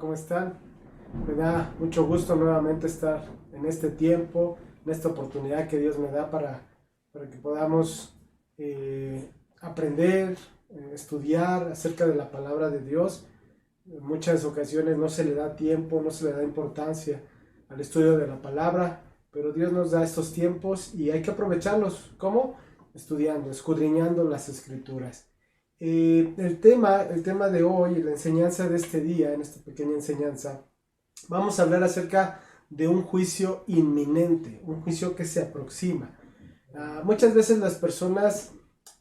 ¿cómo están? Me da mucho gusto nuevamente estar en este tiempo, en esta oportunidad que Dios me da para que podamos aprender, estudiar acerca de la palabra de Dios. En muchas ocasiones no se le da tiempo, no se le da importancia al estudio de la palabra, pero Dios nos da estos tiempos y hay que aprovecharlos. ¿Cómo? Estudiando, escudriñando las escrituras. El tema de hoy, la enseñanza de este día, en esta pequeña enseñanza, vamos a hablar acerca de un juicio inminente, un juicio que se aproxima. Muchas veces las personas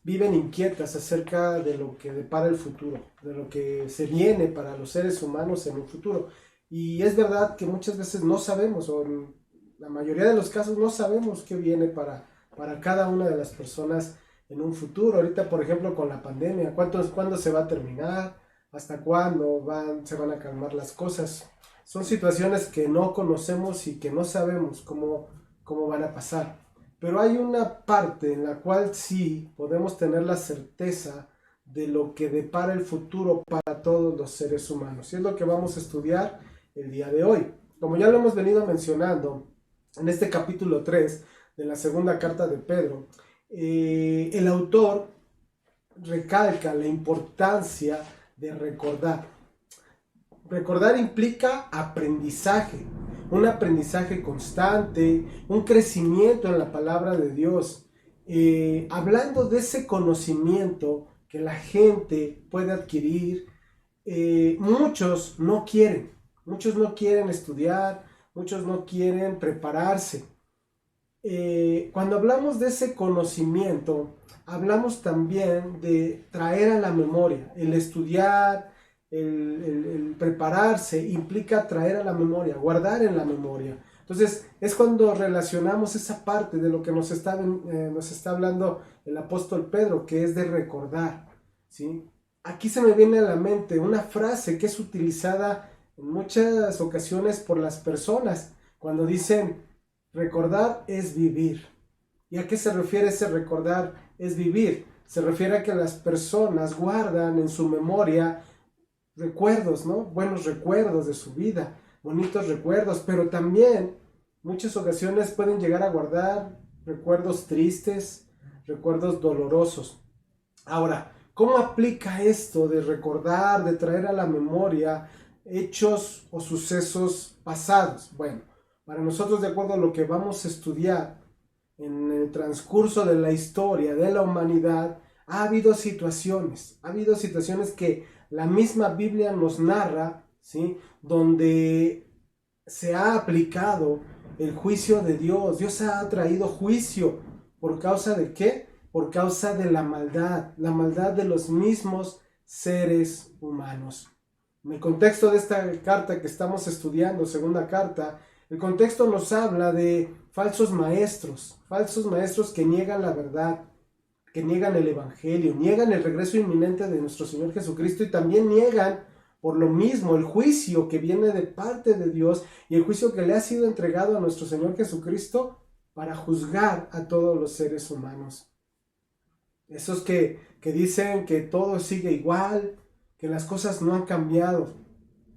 viven inquietas acerca de lo que depara el futuro, de lo que se viene para los seres humanos en un futuro. Y es verdad que muchas veces no sabemos, o en la mayoría de los casos no sabemos qué viene para cada una de las personas en un futuro. Ahorita, por ejemplo, con la pandemia, ¿cuándo se va a terminar? ¿Hasta cuándo se van a calmar las cosas? Son situaciones que no conocemos y que no sabemos cómo van a pasar. Pero hay una parte en la cual sí podemos tener la certeza de lo que depara el futuro para todos los seres humanos. Y es lo que vamos a estudiar el día de hoy. Como ya lo hemos venido mencionando en este capítulo 3 de la segunda carta de Pedro, el autor recalca la importancia de recordar. Recordar implica aprendizaje, un aprendizaje constante, un crecimiento en la palabra de Dios. Hablando de ese conocimiento que la gente puede adquirir, muchos no quieren estudiar, muchos no quieren prepararse. Cuando hablamos de ese conocimiento, hablamos también de traer a la memoria. El estudiar, el prepararse implica traer a la memoria, guardar en la memoria. Entonces es cuando relacionamos esa parte de lo que nos está hablando el apóstol Pedro, que es de recordar, ¿sí? Aquí se me viene a la mente una frase que es utilizada en muchas ocasiones por las personas cuando dicen: recordar es vivir. ¿Y a qué se refiere ese recordar es vivir? Se refiere a que las personas guardan en su memoria recuerdos, ¿no? Buenos recuerdos de su vida, bonitos recuerdos, pero también muchas ocasiones pueden llegar a guardar recuerdos tristes, recuerdos dolorosos. Ahora, ¿cómo aplica esto de recordar, de traer a la memoria hechos o sucesos pasados? Bueno, para nosotros, de acuerdo a lo que vamos a estudiar en el transcurso de la historia de la humanidad, ha habido situaciones que la misma Biblia nos narra, ¿sí? Donde se ha aplicado el juicio de Dios. Dios ha traído juicio. ¿Por causa de qué? Por causa de la maldad de los mismos seres humanos. En el contexto de esta carta que estamos estudiando, segunda carta, el contexto nos habla de falsos maestros que niegan la verdad, que niegan el evangelio, niegan el regreso inminente de nuestro Señor Jesucristo y también niegan por lo mismo el juicio que viene de parte de Dios y el juicio que le ha sido entregado a nuestro Señor Jesucristo para juzgar a todos los seres humanos. Esos que dicen que todo sigue igual, que las cosas no han cambiado.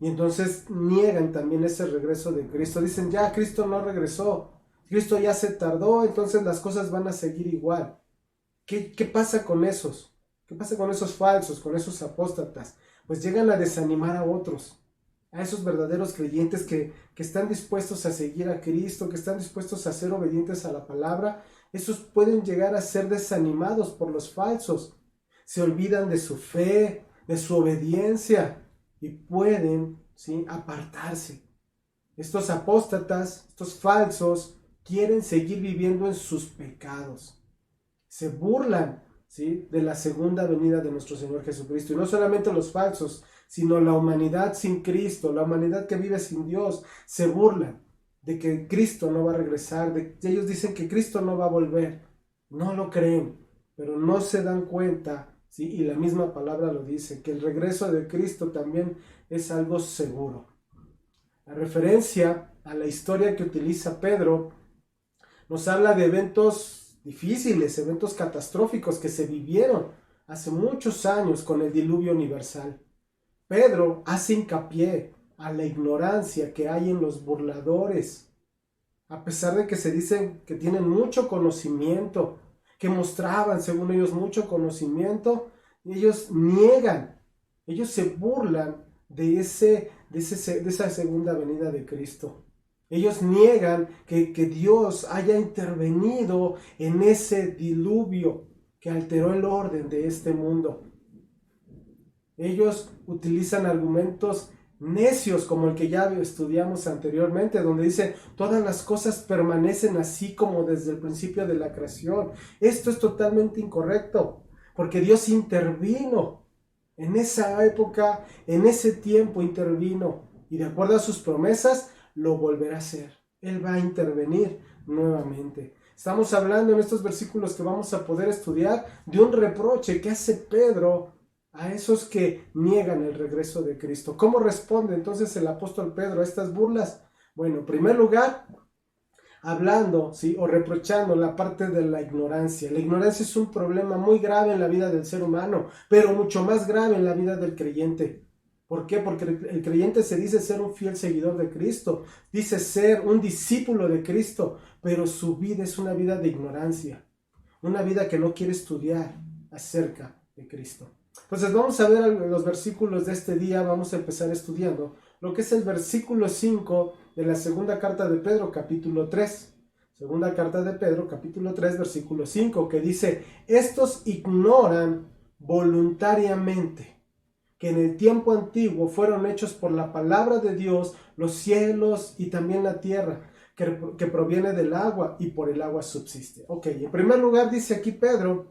Y entonces niegan también ese regreso de Cristo. Dicen: ya Cristo no regresó, Cristo ya se tardó, entonces las cosas van a seguir igual. ¿Qué pasa con esos? ¿Qué pasa con esos falsos, con esos apóstatas? Pues llegan a desanimar a otros, a esos verdaderos creyentes que están dispuestos a seguir a Cristo, que están dispuestos a ser obedientes a la palabra. Esos pueden llegar a ser desanimados por los falsos. Se olvidan de su fe, de su obediencia y pueden, ¿sí?, apartarse. Estos apóstatas, estos falsos, quieren seguir viviendo en sus pecados. Se burlan, ¿sí?, de la segunda venida de nuestro Señor Jesucristo. Y no solamente los falsos, sino la humanidad sin Cristo, la humanidad que vive sin Dios, se burlan de que Cristo no va a regresar. Ellos dicen que Cristo no va a volver. No lo creen, pero no se dan cuenta, ¿sí? Y la misma palabra lo dice, que el regreso de Cristo también es algo seguro. La referencia a la historia que utiliza Pedro nos habla de eventos difíciles, eventos catastróficos que se vivieron hace muchos años con el diluvio universal. Pedro hace hincapié a la ignorancia que hay en los burladores. A pesar de que se dicen que tienen mucho conocimiento, que mostraban, según ellos, mucho conocimiento, ellos niegan, ellos se burlan de esa segunda venida de Cristo. Ellos niegan que Dios haya intervenido en ese diluvio que alteró el orden de este mundo. Ellos utilizan argumentos necios como el que ya estudiamos anteriormente, donde dice todas las cosas permanecen así como desde el principio de la creación. Esto es totalmente incorrecto, porque Dios intervino en esa época, en ese tiempo intervino, y de acuerdo a sus promesas lo volverá a hacer. Él va a intervenir nuevamente. Estamos hablando en estos versículos que vamos a poder estudiar de un reproche que hace Pedro a esos que niegan el regreso de Cristo. ¿Cómo responde entonces el apóstol Pedro a estas burlas? Bueno, en primer lugar, hablando, ¿sí?, o reprochando la parte de la ignorancia. La ignorancia es un problema muy grave en la vida del ser humano, pero mucho más grave en la vida del creyente. ¿Por qué? Porque el creyente se dice ser un fiel seguidor de Cristo, dice ser un discípulo de Cristo, pero su vida es una vida de ignorancia, una vida que no quiere estudiar acerca de Cristo. Entonces vamos a ver los versículos de este día. Vamos a empezar estudiando lo que es el versículo 5 de la segunda carta de Pedro, capítulo 3. Segunda carta de Pedro, capítulo 3, versículo 5, que dice: estos ignoran voluntariamente que en el tiempo antiguo fueron hechos por la palabra de Dios los cielos y también la tierra, que proviene del agua y por el agua subsiste. Ok, en primer lugar dice aquí Pedro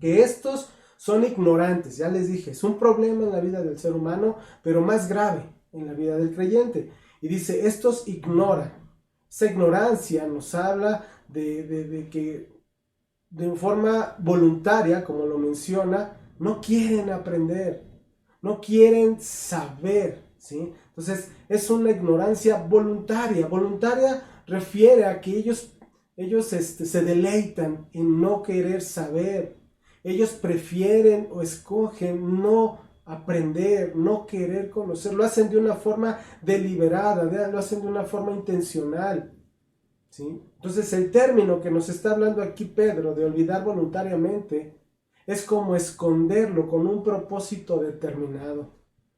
que estos son ignorantes. Ya les dije, es un problema en la vida del ser humano, pero más grave en la vida del creyente. Y dice, estos ignoran. Esa ignorancia nos habla de que de forma voluntaria, como lo menciona, no quieren aprender, no quieren saber, ¿sí? Entonces, es una ignorancia voluntaria. Voluntaria refiere a que ellos se deleitan en no querer saber. Ellos prefieren o escogen no aprender, no querer conocer. Lo hacen de una forma deliberada, lo hacen de una forma intencional, ¿sí? Entonces el término que nos está hablando aquí Pedro de olvidar voluntariamente es como esconderlo con un propósito determinado.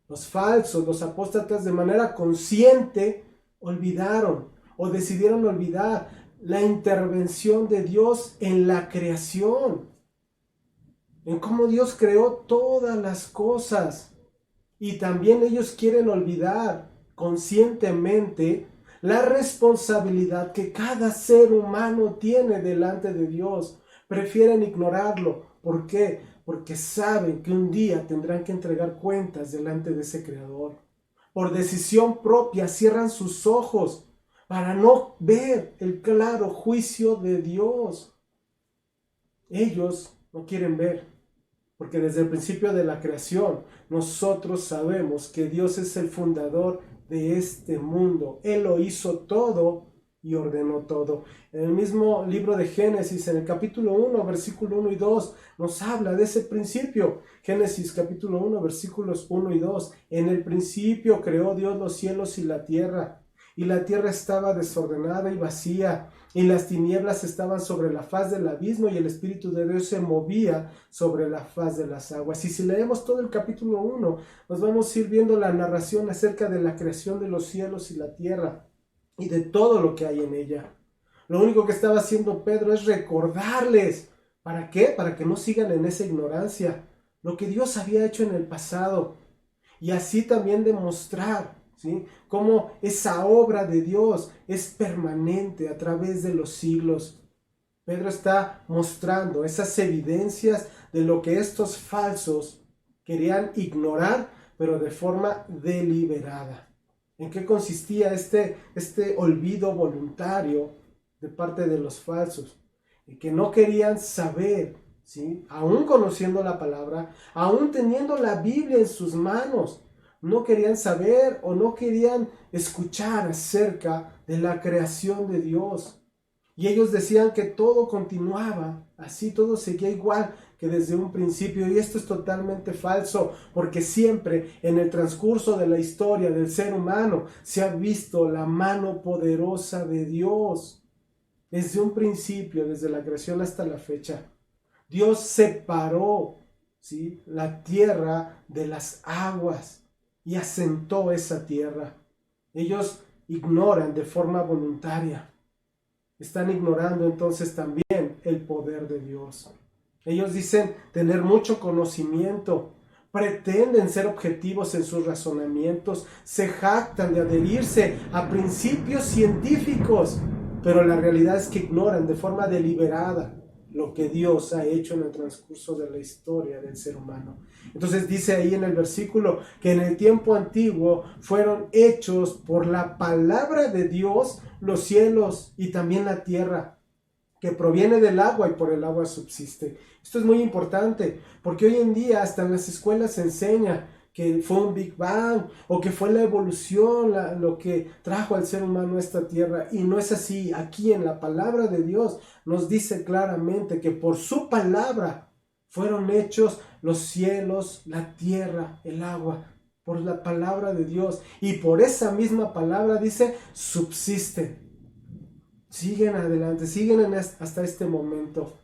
Los falsos, los apóstatas, de manera consciente olvidaron o decidieron olvidar la intervención de Dios en la creación, en cómo Dios creó todas las cosas. Y también ellos quieren olvidar conscientemente la responsabilidad que cada ser humano tiene delante de Dios. Prefieren ignorarlo. ¿Por qué? Porque saben que un día tendrán que entregar cuentas delante de ese Creador. Por decisión propia cierran sus ojos para no ver el claro juicio de Dios. Ellos no quieren ver, porque desde el principio de la creación nosotros sabemos que Dios es el fundador de este mundo. Él lo hizo todo y ordenó todo. En el mismo libro de Génesis, en el capítulo 1, versículo 1 y 2, nos habla de ese principio. Génesis capítulo 1, versículos 1 y 2. En el principio creó Dios los cielos y la tierra estaba desordenada y vacía, y las tinieblas estaban sobre la faz del abismo, y el Espíritu de Dios se movía sobre la faz de las aguas. Y si leemos todo el capítulo 1, nos vamos a ir viendo la narración acerca de la creación de los cielos y la tierra, y de todo lo que hay en ella. Lo único que estaba haciendo Pedro es recordarles. ¿Para qué? Para que no sigan en esa ignorancia, lo que Dios había hecho en el pasado, y así también demostrar, ¿sí?, cómo esa obra de Dios es permanente a través de los siglos. Pedro está mostrando esas evidencias de lo que estos falsos querían ignorar, pero de forma deliberada. ¿En qué consistía este olvido voluntario de parte de los falsos? En que no querían saber, ¿sí?, aún conociendo la palabra, aún teniendo la Biblia en sus manos, no querían saber o no querían escuchar acerca de la creación de Dios. Y ellos decían que todo continuaba así, todo seguía igual que desde un principio, y esto es totalmente falso, porque siempre en el transcurso de la historia del ser humano se ha visto la mano poderosa de Dios. Desde un principio, desde la creación hasta la fecha, Dios separó, ¿sí?, la tierra de las aguas y asentó esa tierra. Ellos ignoran de forma voluntaria. Están ignorando entonces también el poder de Dios. Ellos dicen tener mucho conocimiento, pretenden ser objetivos en sus razonamientos, se jactan de adherirse a principios científicos, pero la realidad es que ignoran de forma deliberada lo que Dios ha hecho en el transcurso de la historia del ser humano. Entonces dice ahí en el versículo que en el tiempo antiguo fueron hechos por la palabra de Dios los cielos y también la tierra, que proviene del agua y por el agua subsiste. Esto es muy importante, porque hoy en día hasta en las escuelas se enseña que fue un Big Bang o que fue la evolución lo que trajo al ser humano a esta tierra, y no es así. Aquí en la palabra de Dios nos dice claramente que por su palabra fueron hechos los cielos, la tierra, el agua, por la palabra de Dios, y por esa misma palabra dice subsisten. Siguen adelante, siguen hasta este momento.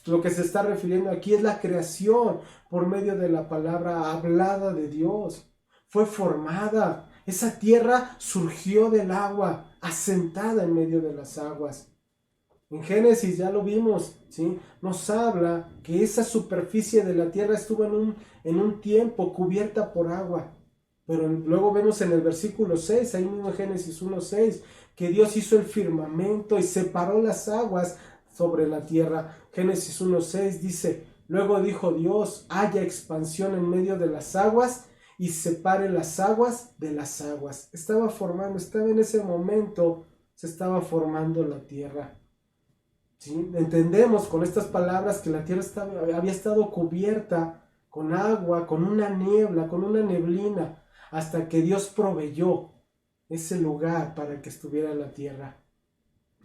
Lo que se está refiriendo aquí es la creación por medio de la palabra hablada de Dios. Fue formada. Esa tierra surgió del agua, asentada en medio de las aguas. En Génesis ya lo vimos, ¿sí? Nos habla que esa superficie de la tierra estuvo en un tiempo cubierta por agua. Pero luego vemos en el versículo 6, ahí mismo en Génesis 1:6, que Dios hizo el firmamento y separó las aguas sobre la tierra. Génesis 1:6 dice: luego dijo Dios, haya expansión en medio de las aguas y separe las aguas de las aguas. Estaba en ese momento, se estaba formando la tierra. ¿Sí? Entendemos con estas palabras que la tierra había estado cubierta con agua, con una niebla, con una neblina, hasta que Dios proveyó ese lugar para que estuviera la tierra.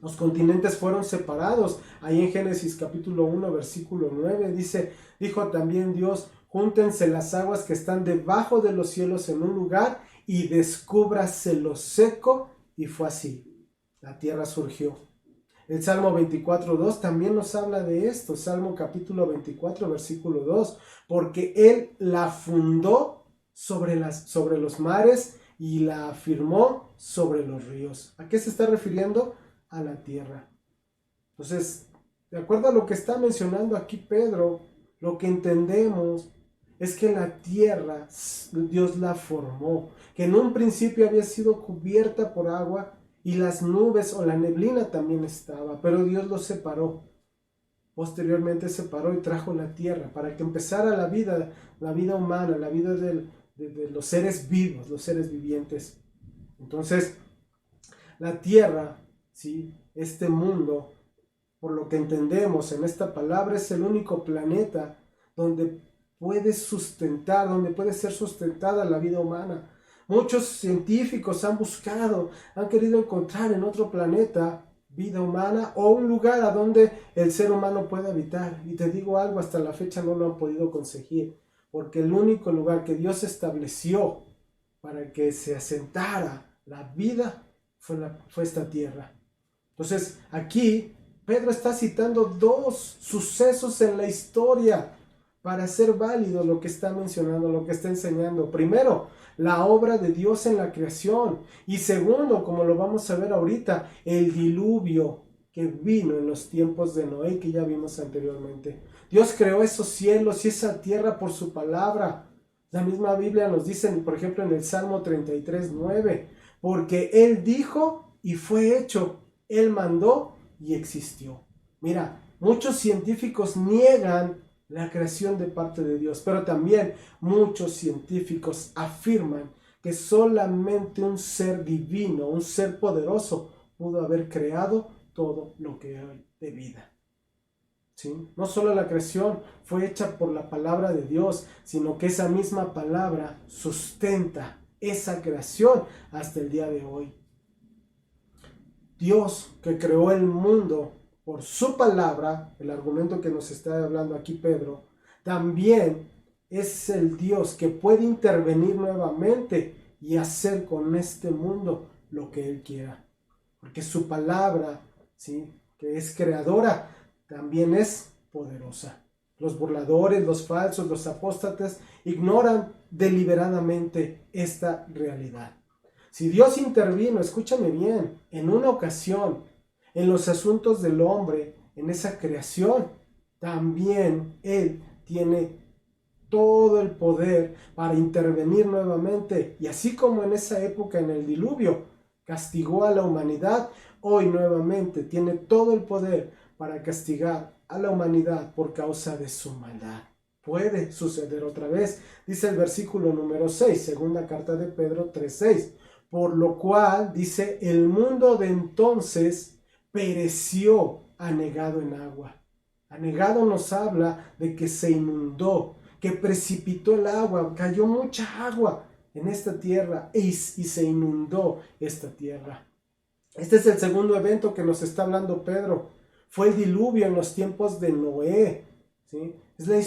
Los continentes fueron separados. Ahí en Génesis capítulo 1, versículo 9 dice: dijo también Dios, júntense las aguas que están debajo de los cielos en un lugar y descúbrase lo seco. Y fue así. La tierra surgió. El Salmo 24:2 también nos habla de esto. Salmo capítulo 24, versículo 2. Porque Él la fundó sobre los mares y la afirmó sobre los ríos. ¿A qué se está refiriendo? A la tierra. Entonces, de acuerdo a lo que está mencionando aquí Pedro, lo que entendemos es que la tierra Dios la formó, que en un principio había sido cubierta por agua y las nubes o la neblina también estaba, pero Dios los separó. Posteriormente separó y trajo la tierra para que empezara la vida humana, la vida de los seres vivos, los seres vivientes. Entonces, la tierra, ¿sí?, este mundo, por lo que entendemos en esta palabra, es el único planeta donde puede ser sustentada la vida humana. Muchos científicos han querido encontrar en otro planeta vida humana o un lugar a donde el ser humano pueda habitar. Y te digo algo, hasta la fecha no lo han podido conseguir, porque el único lugar que Dios estableció para que se asentara la vida fue esta tierra. Entonces aquí Pedro está citando dos sucesos en la historia para hacer válido lo que está mencionando, lo que está enseñando. Primero, la obra de Dios en la creación. Y segundo, como lo vamos a ver ahorita, el diluvio que vino en los tiempos de Noé, que ya vimos anteriormente. Dios creó esos cielos y esa tierra por su palabra. La misma Biblia nos dice, por ejemplo, en el Salmo 33:9, porque Él dijo y fue hecho, Él mandó y existió. Mira, muchos científicos niegan la creación de parte de Dios, pero también muchos científicos afirman que solamente un ser divino, un ser poderoso, pudo haber creado todo lo que hay de vida. ¿Sí? No solo la creación fue hecha por la palabra de Dios, sino que esa misma palabra sustenta esa creación hasta el día de hoy. Dios, que creó el mundo por su palabra, el argumento que nos está hablando aquí Pedro, también es el Dios que puede intervenir nuevamente y hacer con este mundo lo que Él quiera. Porque su palabra, ¿sí?, que es creadora, también es poderosa. Los burladores, los falsos, los apóstatas ignoran deliberadamente esta realidad. Si Dios intervino, escúchame bien, en una ocasión, en los asuntos del hombre, en esa creación, también Él tiene todo el poder para intervenir nuevamente. Y así como en esa época, en el diluvio, castigó a la humanidad, hoy nuevamente tiene todo el poder para castigar a la humanidad por causa de su maldad. Puede suceder otra vez. Dice el versículo número 6, segunda carta de Pedro 3:6. Por lo cual, dice, el mundo de entonces pereció anegado en agua. Anegado nos habla de que se inundó, que precipitó el agua, cayó mucha agua en esta tierra y se inundó esta tierra. Este es el segundo evento que nos está hablando Pedro. Fue el diluvio en los tiempos de Noé, ¿sí? Esta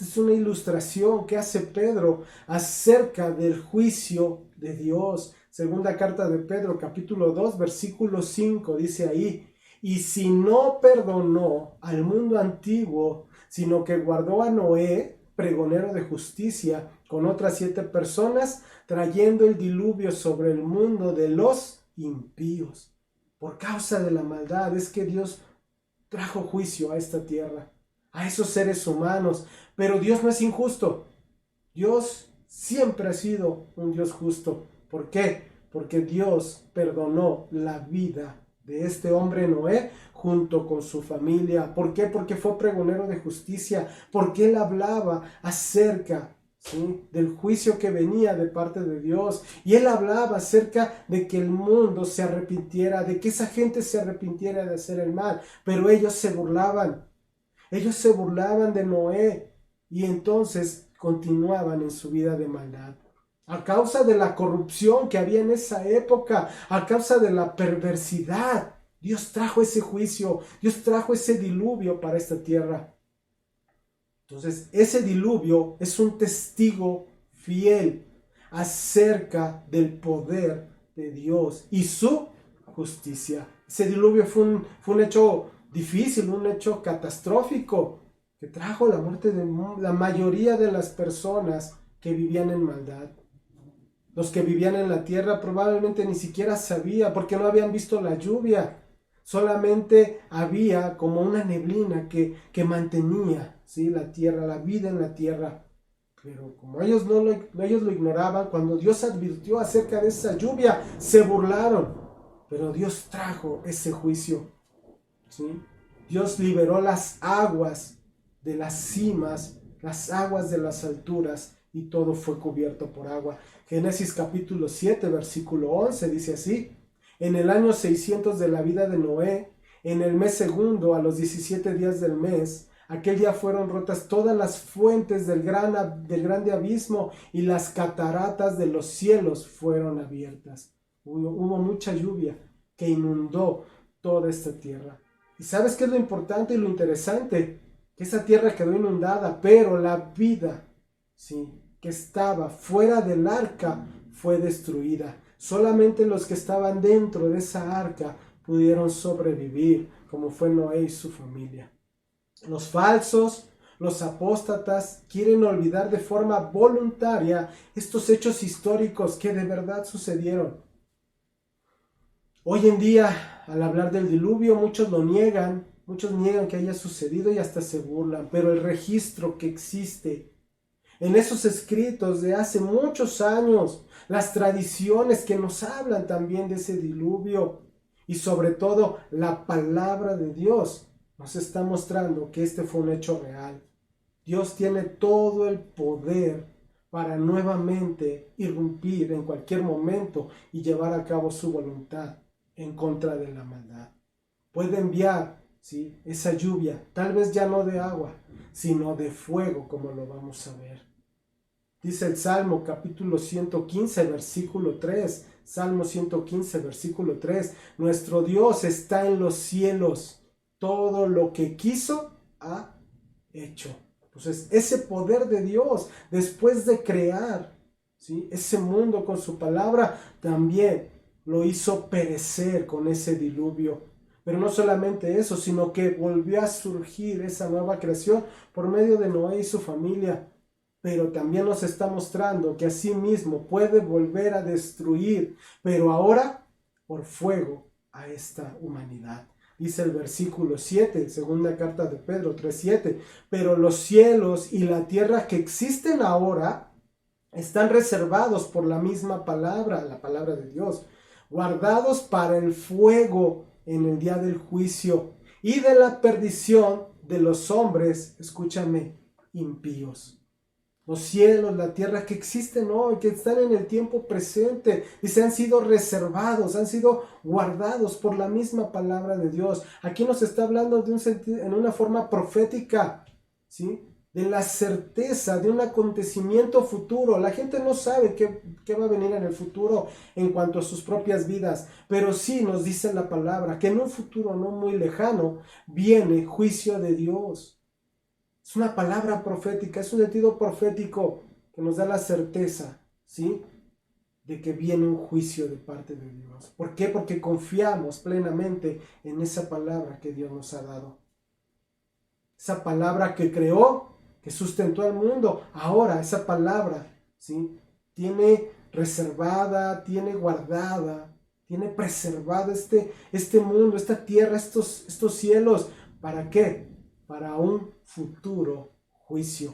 es una ilustración que hace Pedro acerca del juicio de Dios. Segunda carta de Pedro, capítulo 2, versículo 5, dice ahí: y si no perdonó al mundo antiguo, sino que guardó a Noé, pregonero de justicia, con otras 7 personas, trayendo el diluvio sobre el mundo de los impíos. Por causa de la maldad es que Dios trajo juicio a esta tierra, a esos seres humanos. Pero Dios no es injusto. Dios siempre ha sido un Dios justo. ¿Por qué? Porque Dios perdonó la vida de este hombre Noé junto con su familia. ¿Por qué? Porque fue pregonero de justicia, porque él hablaba acerca, ¿sí?, del juicio que venía de parte de Dios, y él hablaba acerca de que el mundo se arrepintiera, de que esa gente se arrepintiera de hacer el mal, pero ellos se burlaban de Noé, y entonces continuaban en su vida de maldad. A causa de la corrupción que había en esa época, a causa de la perversidad, Dios trajo ese juicio, Dios trajo ese diluvio para esta tierra. Entonces, ese diluvio es un testigo fiel acerca del poder de Dios y su justicia. Ese diluvio fue un hecho difícil, un hecho catastrófico, que trajo la muerte de la mayoría de las personas que vivían en maldad. Los que vivían en la tierra probablemente ni siquiera sabían, porque no habían visto la lluvia. Solamente había como una neblina que mantenía, ¿sí?, la tierra, la vida en la tierra. Pero como ellos lo ignoraban, cuando Dios advirtió acerca de esa lluvia, se burlaron. Pero Dios trajo ese juicio, ¿sí? Dios liberó las aguas de las cimas, las aguas de las alturas, y todo fue cubierto por agua. Génesis capítulo 7, versículo 11 dice así: en el año 600 de la vida de Noé, en el mes segundo, a los 17 días del mes, aquel día fueron rotas todas las fuentes del grande abismo, y las cataratas de los cielos fueron abiertas. Hubo mucha lluvia que inundó toda esta tierra. ¿Y sabes qué es lo importante y lo interesante? Que esa tierra quedó inundada, pero la vida, sí, que estaba fuera del arca fue destruida. Solamente los que estaban dentro de esa arca pudieron sobrevivir, como fue Noé y su familia. Los falsos, los apóstatas, quieren olvidar de forma voluntaria estos hechos históricos que de verdad sucedieron. Hoy en día, al hablar del diluvio, muchos niegan que haya sucedido y hasta se burlan, pero el registro que existe en esos escritos de hace muchos años, las tradiciones que nos hablan también de ese diluvio, y sobre todo la palabra de Dios, nos está mostrando que este fue un hecho real. Dios tiene todo el poder para nuevamente irrumpir en cualquier momento y llevar a cabo su voluntad en contra de la maldad. Puede enviar, ¿sí?, esa lluvia, tal vez ya no de agua, sino de fuego, como lo vamos a ver. Dice el Salmo capítulo 115, versículo 3. Salmo 115, versículo 3. Nuestro Dios está en los cielos. Todo lo que quiso ha hecho. Entonces, ese poder de Dios, después de crear, ¿sí?, ese mundo con su palabra, también lo hizo perecer con ese diluvio. Pero no solamente eso, sino que volvió a surgir esa nueva creación por medio de Noé y su familia. Pero también nos está mostrando que asimismo puede volver a destruir, pero ahora por fuego, a esta humanidad. Dice el versículo 7, segunda carta de Pedro 3:7, pero los cielos y la tierra que existen ahora están reservados por la misma palabra, la palabra de Dios, guardados para el fuego en el día del juicio y de la perdición de los hombres, escúchame, impíos. Los cielos, la tierra que existen hoy, que están en el tiempo presente, dice, han sido reservados, han sido guardados por la misma palabra de Dios. Aquí nos está hablando de un sentido, en una forma profética, ¿sí?, de la certeza de un acontecimiento futuro. La gente no sabe qué va a venir en el futuro en cuanto a sus propias vidas, pero sí nos dice la palabra que en un futuro no muy lejano viene juicio de Dios. Es una palabra profética, es un sentido profético que nos da la certeza, ¿sí?, de que viene un juicio de parte de Dios. ¿Por qué? Porque confiamos plenamente en esa palabra que Dios nos ha dado. Esa palabra que creó, que sustentó al mundo. Ahora esa palabra, ¿sí?, tiene reservada, tiene guardada, tiene preservado este mundo, esta tierra, estos cielos. ¿Para qué? Para un futuro juicio.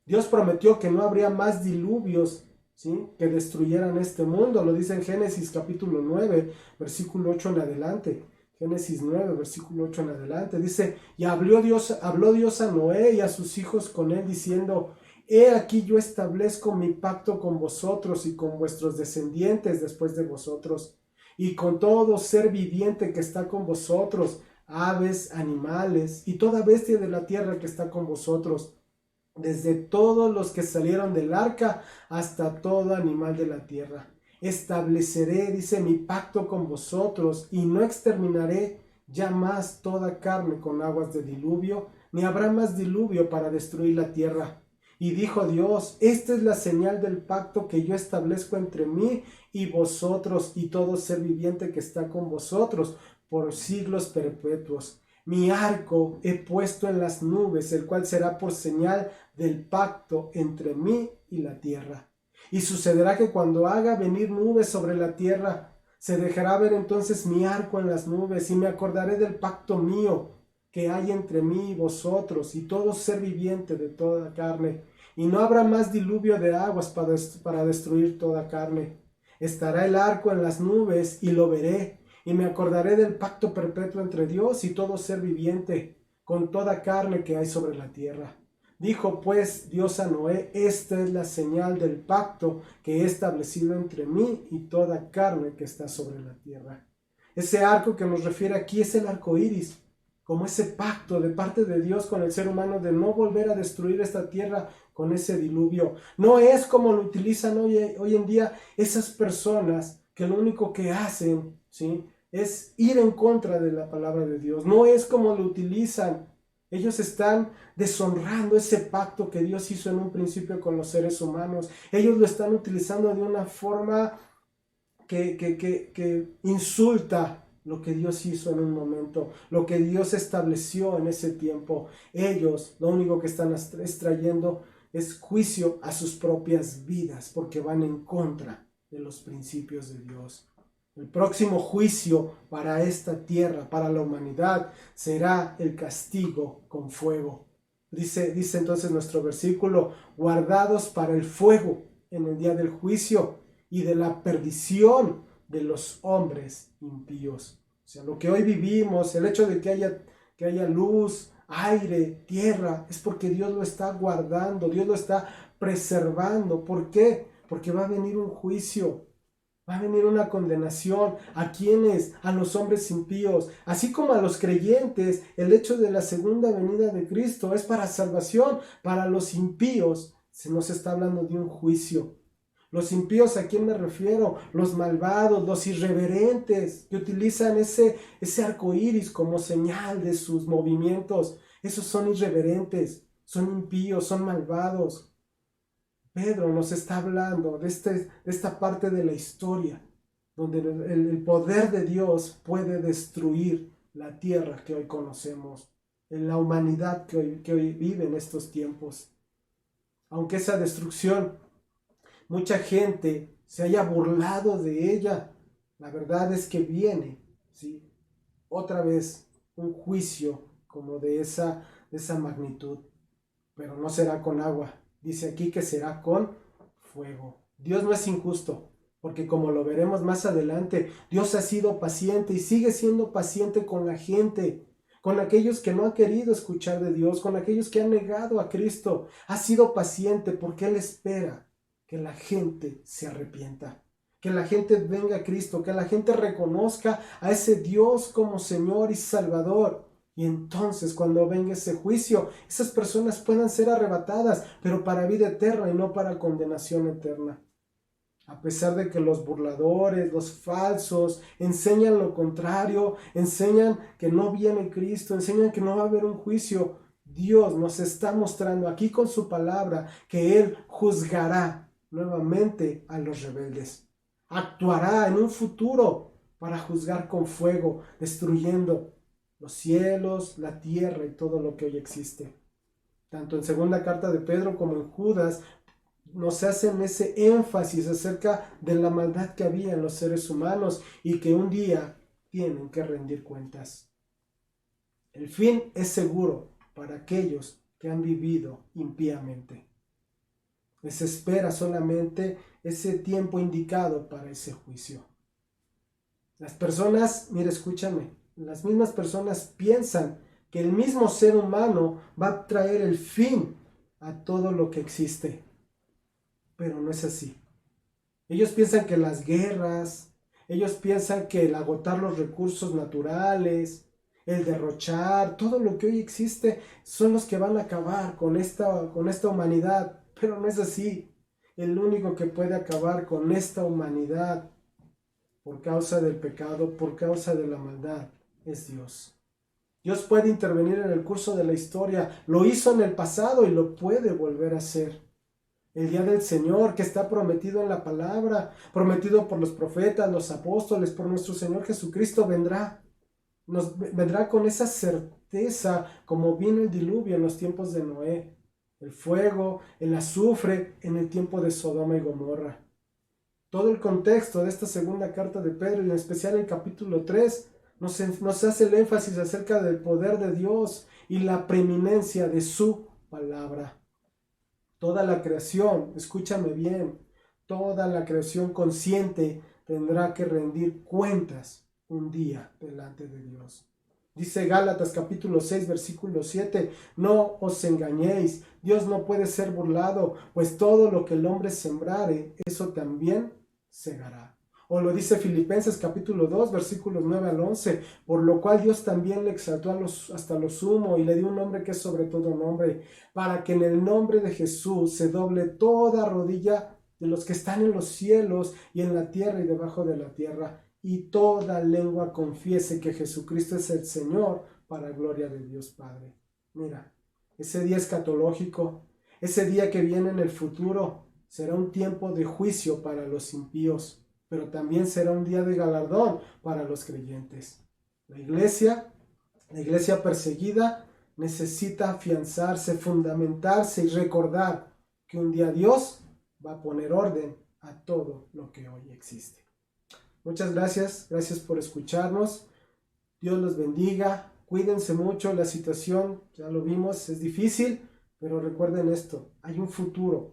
Dios prometió que no habría más diluvios, ¿sí?, que destruyeran este mundo. Lo dice en Génesis capítulo 9, versículo 8 en adelante. Génesis 9, versículo 8 en adelante, dice, y habló Dios a Noé y a sus hijos con él, diciendo, he aquí yo establezco mi pacto con vosotros y con vuestros descendientes después de vosotros, y con todo ser viviente que está con vosotros, aves, animales, y toda bestia de la tierra que está con vosotros, desde todos los que salieron del arca hasta todo animal de la tierra. Estableceré, dice, mi pacto con vosotros y no exterminaré ya más toda carne con aguas de diluvio, ni habrá más diluvio para destruir la tierra. Y dijo Dios, esta es la señal del pacto que yo establezco entre mí y vosotros y todo ser viviente que está con vosotros por siglos perpetuos. Mi arco he puesto en las nubes, el cual será por señal del pacto entre mí y la tierra. Y sucederá que cuando haga venir nubes sobre la tierra, se dejará ver entonces mi arco en las nubes, y me acordaré del pacto mío que hay entre mí y vosotros, y todo ser viviente de toda carne. Y no habrá más diluvio de aguas para destruir toda carne. Estará el arco en las nubes, y lo veré, y me acordaré del pacto perpetuo entre Dios y todo ser viviente, con toda carne que hay sobre la tierra. Dijo pues Dios a Noé, esta es la señal del pacto que he establecido entre mí y toda carne que está sobre la tierra. Ese arco que nos refiere aquí es el arco iris, como ese pacto de parte de Dios con el ser humano de no volver a destruir esta tierra con ese diluvio. No es como lo utilizan hoy en día esas personas que lo único que hacen, ¿sí?, es ir en contra de la palabra de Dios. No es como lo utilizan. Ellos están deshonrando ese pacto que Dios hizo en un principio con los seres humanos. Ellos lo están utilizando de una forma que insulta lo que Dios hizo en un momento, lo que Dios estableció en ese tiempo. Ellos lo único que están extrayendo es juicio a sus propias vidas, porque van en contra de los principios de Dios. El próximo juicio para esta tierra, para la humanidad, será el castigo con fuego. Dice entonces nuestro versículo, guardados para el fuego en el día del juicio y de la perdición de los hombres impíos. O sea, lo que hoy vivimos, el hecho de que haya luz, aire, tierra, es porque Dios lo está guardando, Dios lo está preservando. ¿Por qué? Porque va a venir un juicio. Va a venir una condenación. ¿A quiénes? A los hombres impíos. Así como a los creyentes, el hecho de la segunda venida de Cristo es para salvación. Para los impíos se nos está hablando de un juicio. Los impíos, ¿a quién me refiero? Los malvados, los irreverentes, que utilizan ese arco iris como señal de sus movimientos. Esos son irreverentes. son impíos, son malvados. Pedro nos está hablando de esta parte de la historia, donde el poder de Dios puede destruir la tierra que hoy conocemos, en la humanidad que hoy vive en estos tiempos. Aunque esa destrucción, mucha gente se haya burlado de ella, la verdad es que viene, ¿sí?, otra vez un juicio como de esa magnitud, pero no será con agua. Dice aquí que será con fuego. Dios no es injusto, porque como lo veremos más adelante, Dios ha sido paciente y sigue siendo paciente con la gente, con aquellos que no han querido escuchar de Dios, con aquellos que han negado a Cristo. Ha sido paciente porque Él espera que la gente se arrepienta, que la gente venga a Cristo, que la gente reconozca a ese Dios como Señor y Salvador. Y entonces cuando venga ese juicio, esas personas puedan ser arrebatadas, pero para vida eterna y no para condenación eterna. A pesar de que los burladores, los falsos, enseñan lo contrario, enseñan que no viene Cristo, enseñan que no va a haber un juicio, Dios nos está mostrando aquí con su palabra que Él juzgará nuevamente a los rebeldes. Actuará en un futuro para juzgar con fuego, destruyendo los cielos, la tierra y todo lo que hoy existe. Tanto en segunda carta de Pedro como en Judas nos hacen ese énfasis acerca de la maldad que había en los seres humanos y que un día tienen que rendir cuentas. El fin es seguro para aquellos que han vivido impíamente. Les espera solamente ese tiempo indicado para ese juicio. Las personas, mira, escúchame, las mismas personas piensan que el mismo ser humano va a traer el fin a todo lo que existe. Pero no es así. Ellos piensan que las guerras, ellos piensan que el agotar los recursos naturales, el derrochar, todo lo que hoy existe, son los que van a acabar con esta humanidad. Pero no es así. El único que puede acabar con esta humanidad por causa del pecado, por causa de la maldad, es Dios. Dios puede intervenir en el curso de la historia. Lo hizo en el pasado y lo puede volver a hacer. El día del Señor que está prometido en la palabra, prometido por los profetas, los apóstoles, por nuestro Señor Jesucristo, vendrá. Vendrá con esa certeza como vino el diluvio en los tiempos de Noé. El fuego, el azufre en el tiempo de Sodoma y Gomorra. Todo el contexto de esta segunda carta de Pedro, y en especial el capítulo 3, nos hace el énfasis acerca del poder de Dios y la preeminencia de su palabra. Toda la creación, escúchame bien, toda la creación consciente tendrá que rendir cuentas un día delante de Dios. Dice Gálatas capítulo 6 versículo 7, no os engañéis, Dios no puede ser burlado, pues todo lo que el hombre sembrare, eso también segará. O lo dice Filipenses capítulo 2 versículos 9 al 11, por lo cual Dios también le exaltó hasta lo sumo y le dio un nombre que es sobre todo nombre, para que en el nombre de Jesús se doble toda rodilla de los que están en los cielos y en la tierra y debajo de la tierra, y toda lengua confiese que Jesucristo es el Señor, para gloria de Dios Padre. Mira, ese día escatológico, ese día que viene en el futuro, será un tiempo de juicio para los impíos, pero también será un día de galardón para los creyentes. La iglesia perseguida, necesita afianzarse, fundamentarse y recordar que un día Dios va a poner orden a todo lo que hoy existe. Muchas gracias por escucharnos. Dios los bendiga, cuídense mucho, la situación, ya lo vimos, es difícil, pero recuerden esto, hay un futuro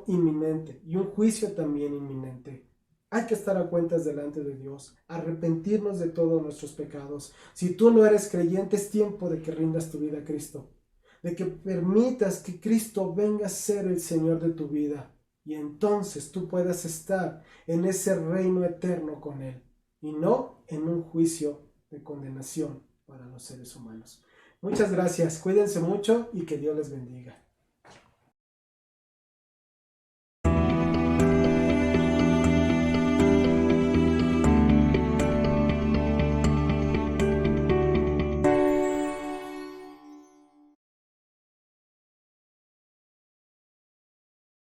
inminente y un juicio también inminente. Hay que estar a cuentas delante de Dios, arrepentirnos de todos nuestros pecados. Si tú no eres creyente, es tiempo de que rindas tu vida a Cristo, de que permitas que Cristo venga a ser el Señor de tu vida, y entonces tú puedas estar en ese reino eterno con Él, y no en un juicio de condenación para los seres humanos. Muchas gracias, cuídense mucho y que Dios les bendiga.